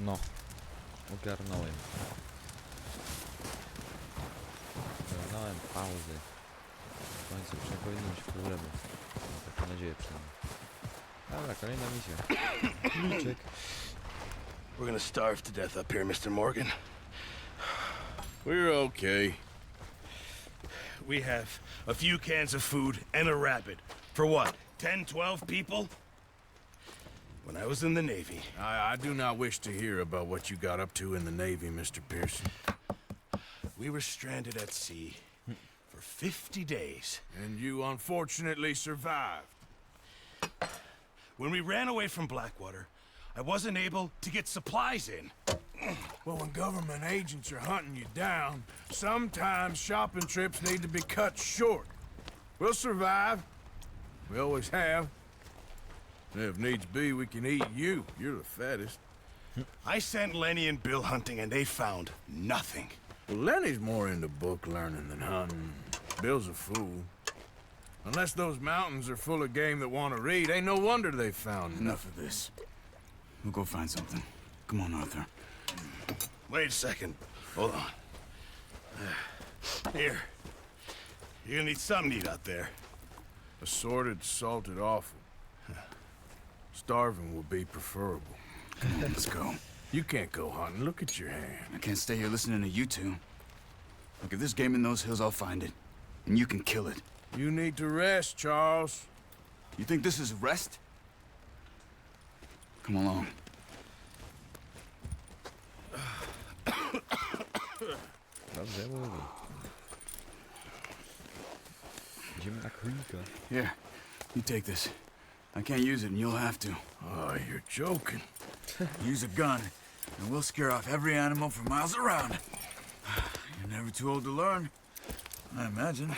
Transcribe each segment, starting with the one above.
No, ogarnąłem. Ogarnąłem pauzy. W końcu już nie powinno być problemu. Mam taką nadzieję przynajmniej. Dobra, kolejna misja. Liczek. We're gonna starve to death up here, Mr. Morgan. We're okay. We have a few cans of food and a rabbit. For what, 10, 12 people? When I was in the Navy... I do not wish to hear about what you got up to in the Navy, Mr. Pearson. We were stranded at sea for 50 days. And you unfortunately survived. When we ran away from Blackwater, I wasn't able to get supplies in. Well, when government agents are hunting you down, sometimes shopping trips need to be cut short. We'll survive. We always have. And if needs be, we can eat you. You're the fattest. I sent Lenny and Bill hunting, and they found nothing. Well, Lenny's more into book learning than hunting. Bill's a fool. Unless those mountains are full of game that want to read, ain't no wonder they found Enough of this. We'll go find something. Come on, Arthur. Wait a second. Hold on. Here. You're gonna need something to eat out there. Assorted, salted offal. Starving will be preferable. Come on, let's go. You can't go hunting. Look at your hand. I can't stay here listening to you two. Look, if there's game in those hills, I'll find it. And you can kill it. You need to rest, Charles. You think this is rest? Come along. Dobrze mówi. Idziemy na królika. Here, you take this. I can't use it, and you'll have to. Oh, you're joking. Use a gun, and we'll scare off every animal for miles around. You're never too old to learn, I imagine.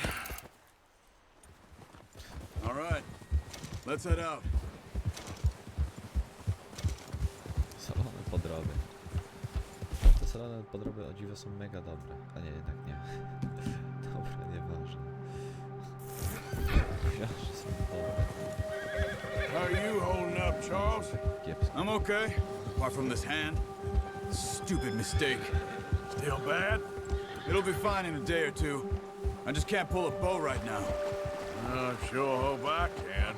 All right, let's head out. Solone podroby. Te solone podroby o dziwo są mega dobre. A nie, jednak nie. Dobra, nieważne. Myślałem, że są dobre. How are you holding up, Charles? Kiepsko. I'm okay, apart from this hand. Stupid mistake. Still bad? It'll be fine in a day or two. I just can't pull a bow right now. I sure hope I can.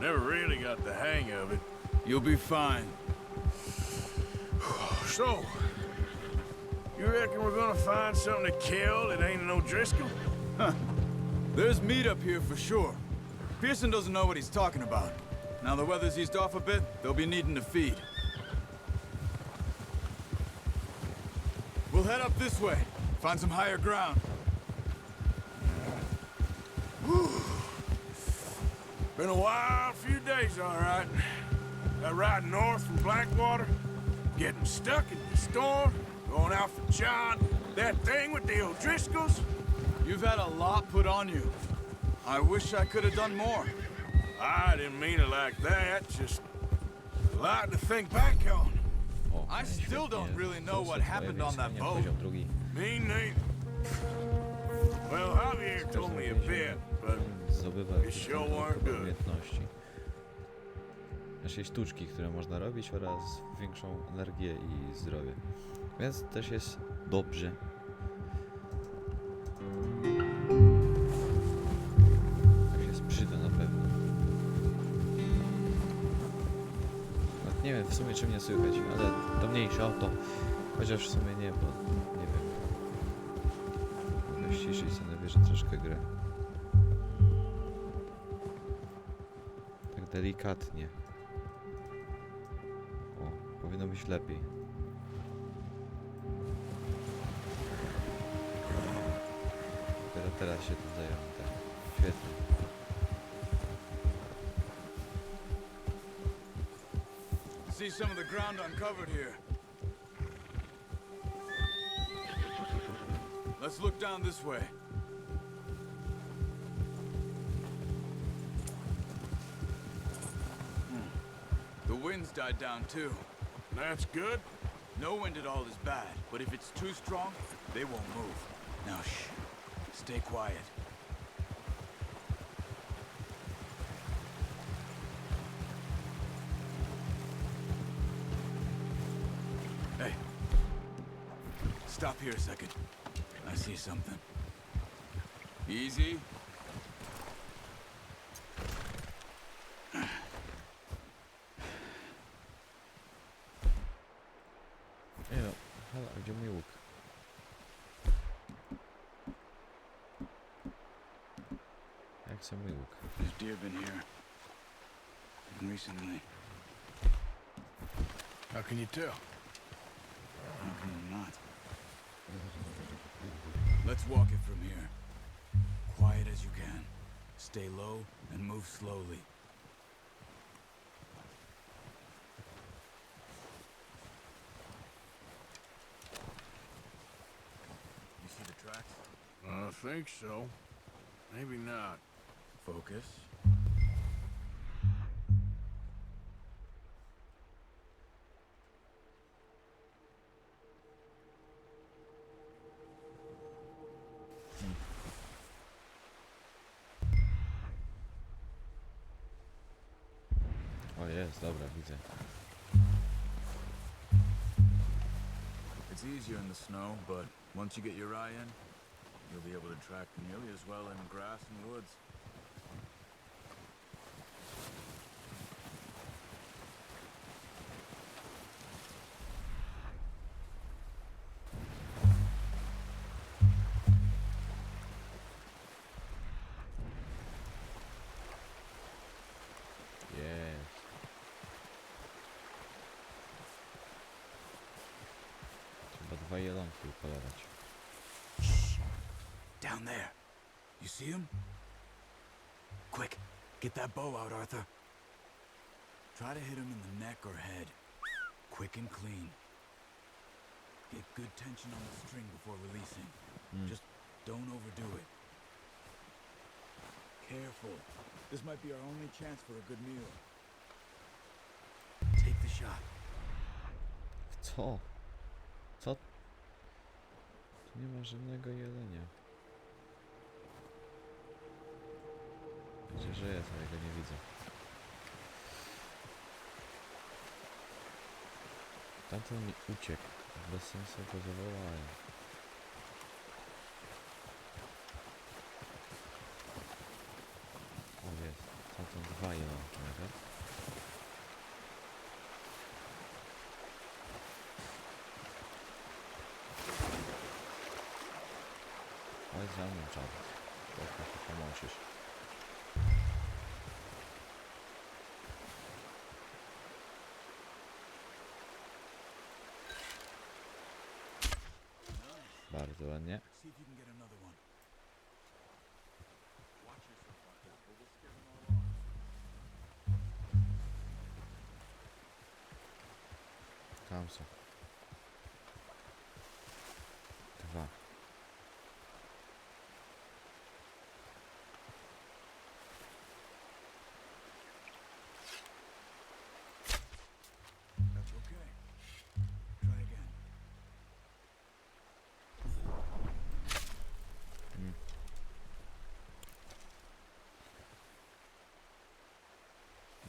Never really got the hang of it. You'll be fine. So, you reckon we're gonna find something to kill that ain't no Driscoll? There's meat up here for sure. Pearson doesn't know what he's talking about. Now the weather's eased off a bit, they'll be needing to feed. We'll head up this way, find some higher ground. Whew. Been a wild few days, all right. That ride north from Blackwater, getting stuck in the storm, going out for John, that thing with the O'Driscolls. You've had a lot put on you. I wish I could have done more. I didn't mean it like that, just a lot to think back on. O, I still don't świetnie. really know what Sposób happened on that pojawienia, boat. Poziom drugi. Me neither. Well, Javier told me a bit, but Zdobywa it sure weren't dodatkowe good. umiejętności. Naszej sztuczki, które można robić oraz większą energię i zdrowie. Więc też jest dobrze. Tak się sprzyda na pewno. Nawet nie wiem w sumie czy mnie słychać, ale to mniejsza o to. Chociaż w sumie nie, bo nie wiem. Mogę ściszyć sobie na wieżę troszkę grę. Tak delikatnie. O, powinno być lepiej. Teraz się tym zająłem, tak. Świetnie. See some of the ground uncovered here. Let's look down this way. The wind's died down too. That's good. No wind at all is bad, but if it's too strong, they won't move. Now shh. Stay quiet. Hey. Stop here a second. I see something. Easy. Nie no, halo, gdzie mój łuk? Jak chcę mój łuk? There's deer been here. Recently. How can you tell? How can you not? Let's walk it from here. Quiet as you can. Stay low and move slowly. You see the tracks? I think so. Maybe not. Focus. O jest, dobra, widzę. It's easier in the snow, but once you get your eye in, you'll be able to track nearly as well in grass and woods. Jest. Trzeba 2 jelonki upolować. Down there. You see him? Quick, get that bow out, Arthur. Try to hit him in the neck or head. Quick and clean. Get good tension on the string before releasing. Just don't overdo it. Careful. This might be our only chance for a good meal. Take the shot. Co? Co? Tu nie ma żadnego jelenia. Wiecie, że jest, ale go nie widzę. Tamten mi uciekł. Bez sensu go zawołałem. O jest. Tamten 2 jelonki nawet. Chodź za mną, czad. Jak mi pomożesz. Bardzo ładnie. See if you can get another one. Watch yourself, Arthur, or we'll scare them all off. Tam są. 2. That's okay. Try again.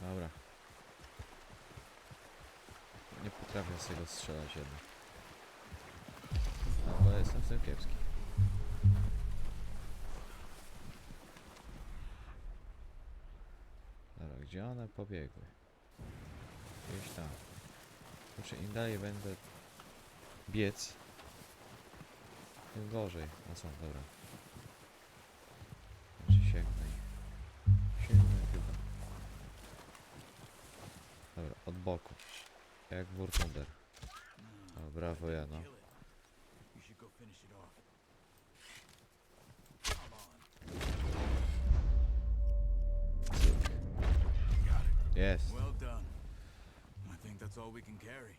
Dobra. Nie potrafię z tego strzelać jednak. Albo jestem w tym kiepski. Dobra, gdzie one pobiegły? Gdzieś tam. Znaczy im dalej będę biec, tym gorzej. A co, dobra. Znaczy sięgnę. Sięgnę chyba. Dobra, od boku. Jak Wurtunder. O, brawo ja, no. Kill it. You should go finish it off. Come on. Jest. Well done. I think that's all we can carry.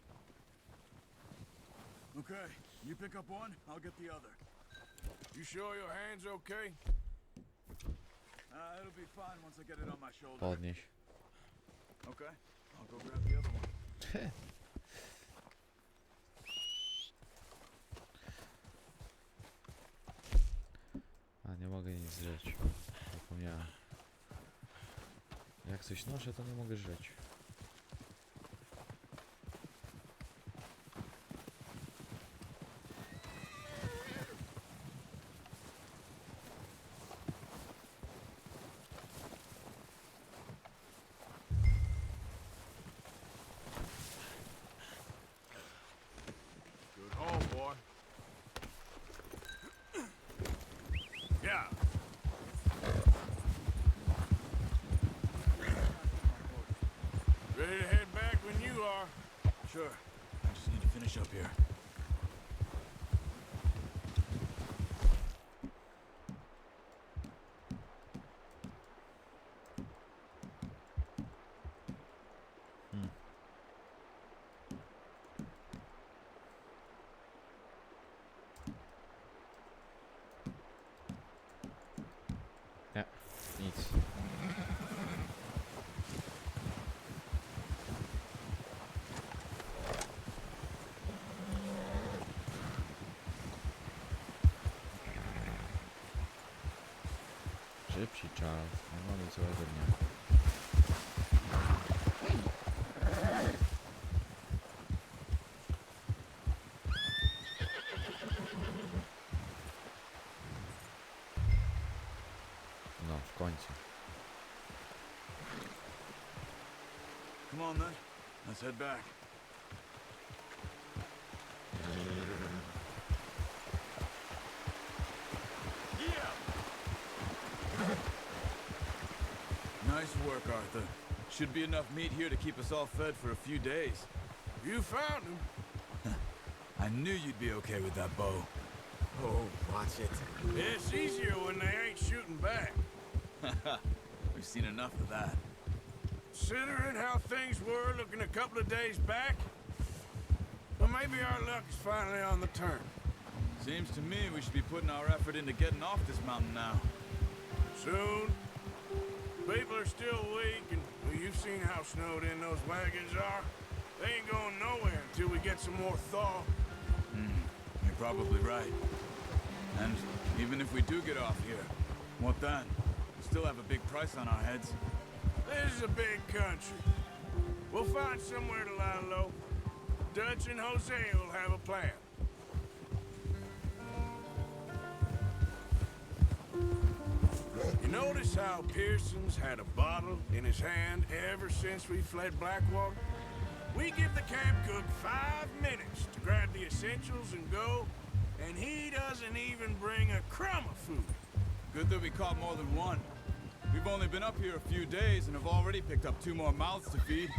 Okay, you pick up one, I'll get the other. You sure your hand's okay? It'll be fine once I get it on my shoulder. Podnieś. Okay, I'll go grab the other one. A, nie mogę nic żreć. Zapomniałem. Jak coś noszę, to nie mogę żreć. Sure. I just need to finish up here. Nie, nic. Szybciej czas, nie mamy całego dnia. No, w końcu. Come on then. Let's head back. Nice work, Arthur. Should be enough meat here to keep us all fed for a few days. You found him. I knew you'd be okay with that bow. Oh, watch it. It's easier when they ain't shooting back. We've seen enough of that. Considering how things were looking a couple of days back, well, maybe our luck is finally on the turn. Seems to me we should be putting our effort into getting off this mountain now. Soon. People are still weak, and well, you've seen how snowed in those wagons are. They ain't going nowhere until we get some more thaw. You're probably right. And even if we do get off here, what then? We still have a big price on our heads. This is a big country. We'll find somewhere to lie low. Dutch and Jose will have a plan. You notice how Pearson's had a bottle in his hand ever since we fled Blackwater? We give the camp cook 5 minutes to grab the essentials and go, and he doesn't even bring a crumb of food. Good that we caught more than one. We've only been up here a few days and have already picked up 2 more mouths to feed.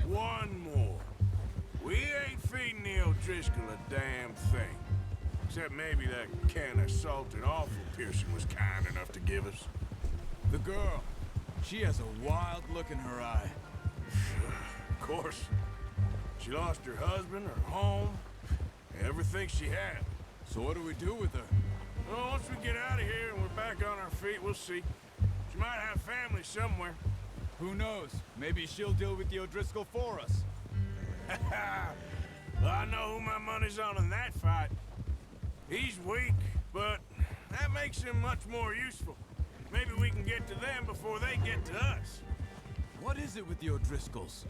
One more. We ain't feeding the O'Driscoll a damn thing. Except maybe that can of salted offal Pearson was kind enough to give us. The girl, she has a wild look in her eye. Of course. She lost her husband, her home, everything she had. So what do we do with her? Well, once we get out of here and we're back on our feet, we'll see. She might have family somewhere. Who knows? Maybe she'll deal with the O'Driscoll for us. Well, I know who my money's on in that fight. He's weak, but that makes him much more useful. Maybe we can get to them before they get to us. What is it with the O'Driscolls?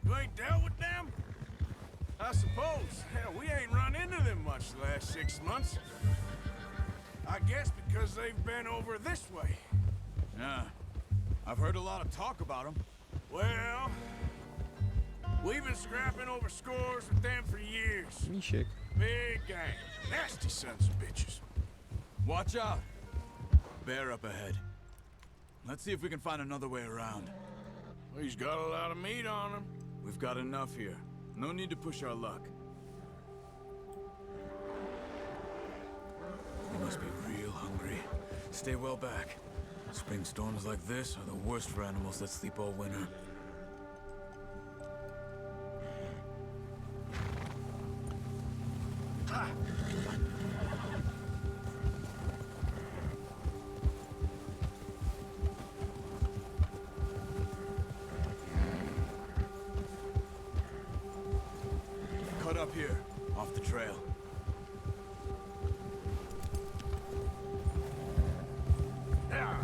You ain't dealt with them? I suppose. Hell, we ain't run into them much the last 6 months. I guess because they've been over this way. Yeah. I've heard a lot of talk about them. Well, we've been scrapping over scores with them for years. Misiek. Big gang. Nasty sons of bitches. Watch out. Bear up ahead. Let's see if we can find another way around. Well, he's got a lot of meat on him. We've got enough here. No need to push our luck. You must be real hungry. Stay well back. Spring storms like this are the worst for animals that sleep all winter. Ha! Cut up here, off the trail. Yeah.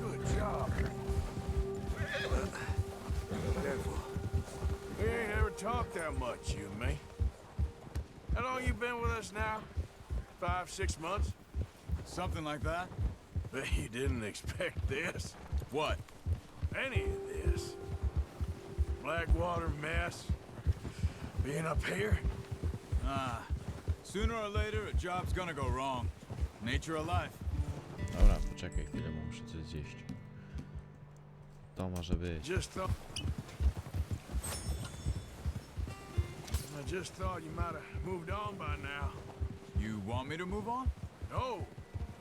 Good job. Careful. We ain't ever talked that much, you and me. How long you been with us now? 5, 6 months? Something like that? Bet you didn't expect this. What? Any of this. Blackwater mess. Being up here. Ah. Sooner or later, a job's gonna go wrong. Nature of life. Dobra, poczekaj chwilę, bo muszę coś zjeść. to może być? I just thought you might have moved on by now. You want me to move on? No,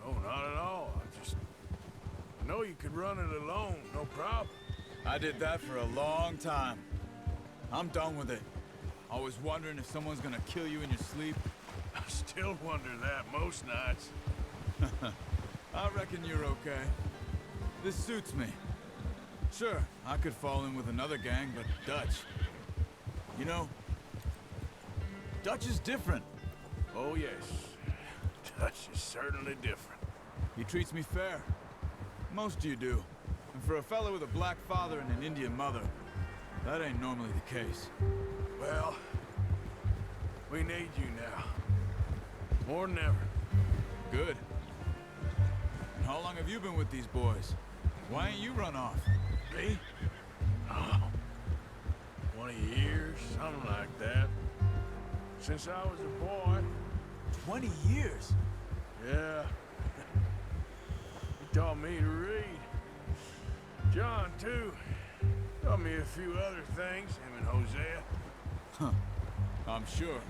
no, not at all. I know you could run it alone, no problem. I did that for a long time. I'm done with it. Always wondering if someone's gonna kill you in your sleep. I still wonder that most nights. I reckon you're okay. This suits me. Sure, I could fall in with another gang, but Dutch... You know, Dutch is different. Oh, yes. Dutch is certainly different. He treats me fair. Most of you do. And for a fella with a black father and an Indian mother, that ain't normally the case. Well, we need you now. More than ever. Good. And how long have you been with these boys? Why ain't you run off? Me? Oh, 20 years, something like that. Since I was a boy. 20 years? Yeah. He taught me to read. John, too. Taught me a few other things, him and Hosea. Huh. I'm sure.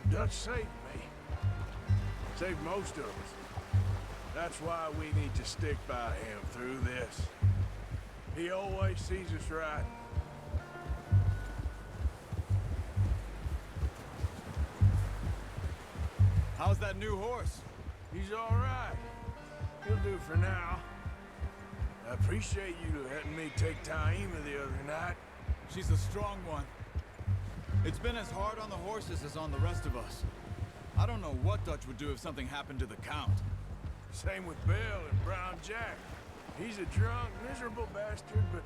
Dutch saved me. Saved most of us. That's why we need to stick by him through this. He always sees us right. How's that new horse? He's all right. He'll do for now. I appreciate you letting me take Taima the other night. She's a strong one. It's been as hard on the horses as on the rest of us. I don't know what Dutch would do if something happened to the Count. Same with Bill and Brown Jack. He's a drunk, miserable bastard, but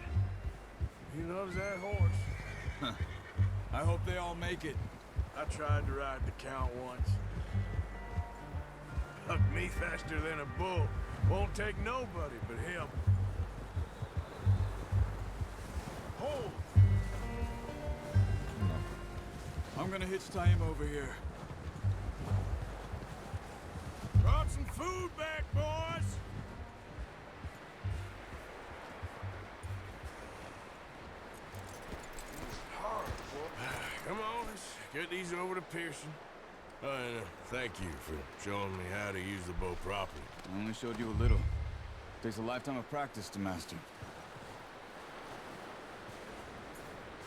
he loves that horse. I hope they all make it. I tried to ride the Count once. Hucked me faster than a bull. Won't take nobody but him. Hold! I'm gonna hitch Taima over here. Brought some food back, boys! Come on, let's get these over to Pearson. And thank you for showing me how to use the bow properly. I only showed you a little. Takes a lifetime of practice to master.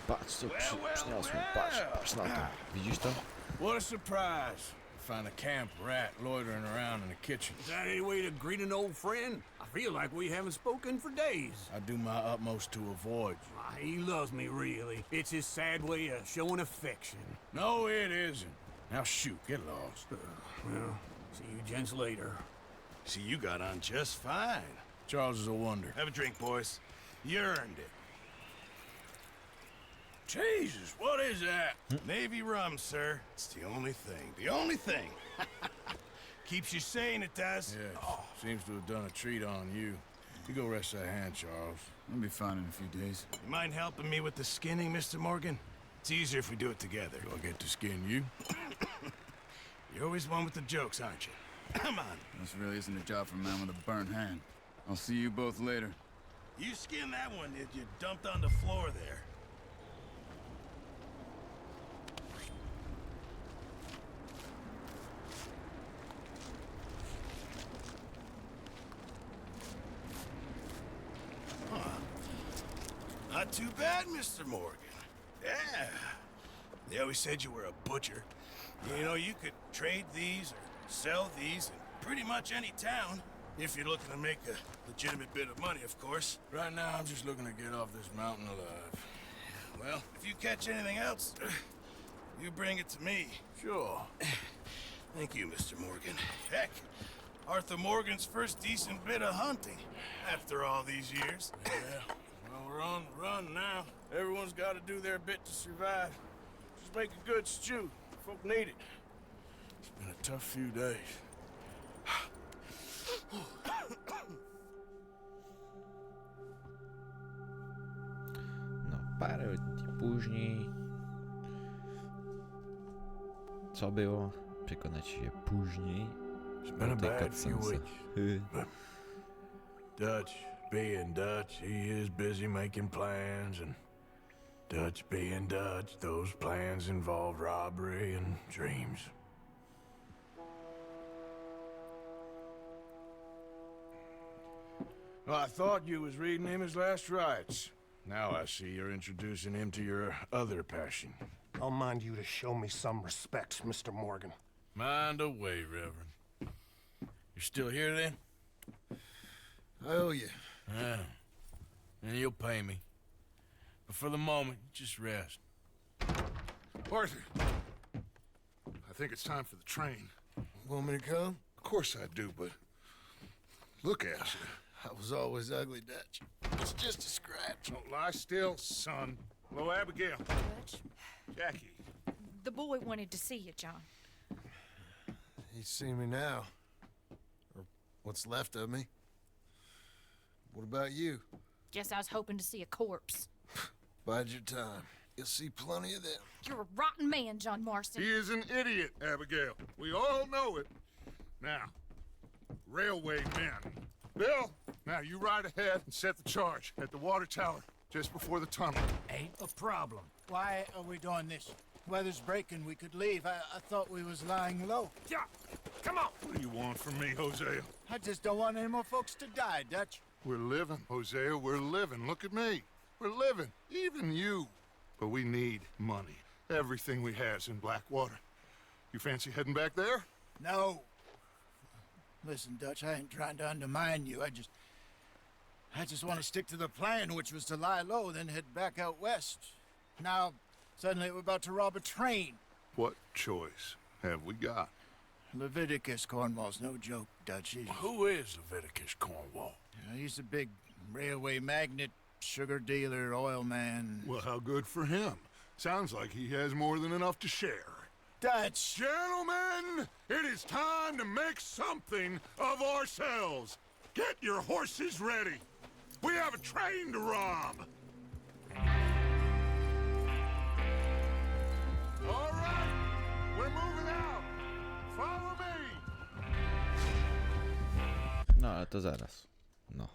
Patrz co przyniosłem, patrz na to. Widzisz to? What a surprise. Find a camp rat loitering around in the kitchen. Is that any way to greet an old friend? I feel like we haven't spoken for days. I do my utmost to avoid you. Ah, he loves me, really. It's his sad way of showing affection. No, it isn't. Now shoot, get lost. Well, see you gents later. See, you got on just fine. Charles is a wonder. Have a drink, boys. You earned it. Jesus, what is that? Navy rum, sir. It's the only thing. The only thing. Keeps you sane, it does. Yes, seems to have done a treat on you. You go rest that hand, Charles. I'll be fine in a few days. You mind helping me with the skinning, Mr. Morgan? It's easier if we do it together. Do I get to skin you? You're always one with the jokes, aren't you? Come on. This really isn't a job for a man with a burnt hand. I'll see you both later. You skinned that one that you dumped on the floor there. Not too bad, Mr. Morgan. Yeah. They always said you were a butcher. You know, you could trade these or sell these in pretty much any town. If you're looking to make a legitimate bit of money, of course. Right now, I'm just looking to get off this mountain alive. Well, if you catch anything else, you bring it to me. Sure. Thank you, Mr. Morgan. Heck, Arthur Morgan's first decent bit of hunting after all these years. Yeah. Well, we're on the run now. Everyone's got to do their bit to survive. Just make a good stew. Folk need it. It's been a tough few days. No, parę dni później. Co było? Przekonać się później. It's been a Tej bad few cutscence. weeks. Dutch, being Dutch, he is busy making plans, and Dutch being Dutch, those plans involve robbery and dreams. Well, I thought you was reading him his last rites. Now I see you're introducing him to your other passion. I'll mind you to show me some respect, Mr. Morgan. Mind away, Reverend. You're still here, then? I owe you. Yeah. And you'll pay me. But for the moment, just rest. Arthur, I think it's time for the train. Want me to come? Of course I do, but look at you. I was always ugly, Dutch. It's just a scratch. Don't lie still, son. Hello, Abigail. Dutch, Jackie. the boy wanted to see you, John. He's seen me now. Or what's left of me. What about you? Guess I was hoping to see a corpse. Bide your time. You'll see plenty of them. You're a rotten man, John Marston. He is an idiot, Abigail. We all know it. Now, railway men. Bill, now you ride ahead and set the charge at the water tower just before the tunnel. Ain't a problem. Why are we doing this? Weather's breaking. We could leave. I thought we was lying low. Yeah, come on. What do you want from me, Hosea? I just don't want any more folks to die, Dutch. We're living, Hosea. We're living. Look at me. We're living. Even you. But we need money. Everything we has in Blackwater. You fancy heading back there? No. Listen, Dutch, I ain't trying to undermine you. I just want to stick to the plan, which was to lie low, then head back out west. Now, suddenly we're about to rob a train. What choice have we got? Leviticus Cornwall's no joke, Dutch. Who is Leviticus Cornwall? He's a big railway magnate, sugar dealer, oil man. Well, how good for him. Sounds like he has more than enough to share. Dutch! Gentlemen, it is time to make something of ourselves. Get your horses ready. We have a train to rob. All right, we're moving out. Follow me. No, ale to zaraz. No.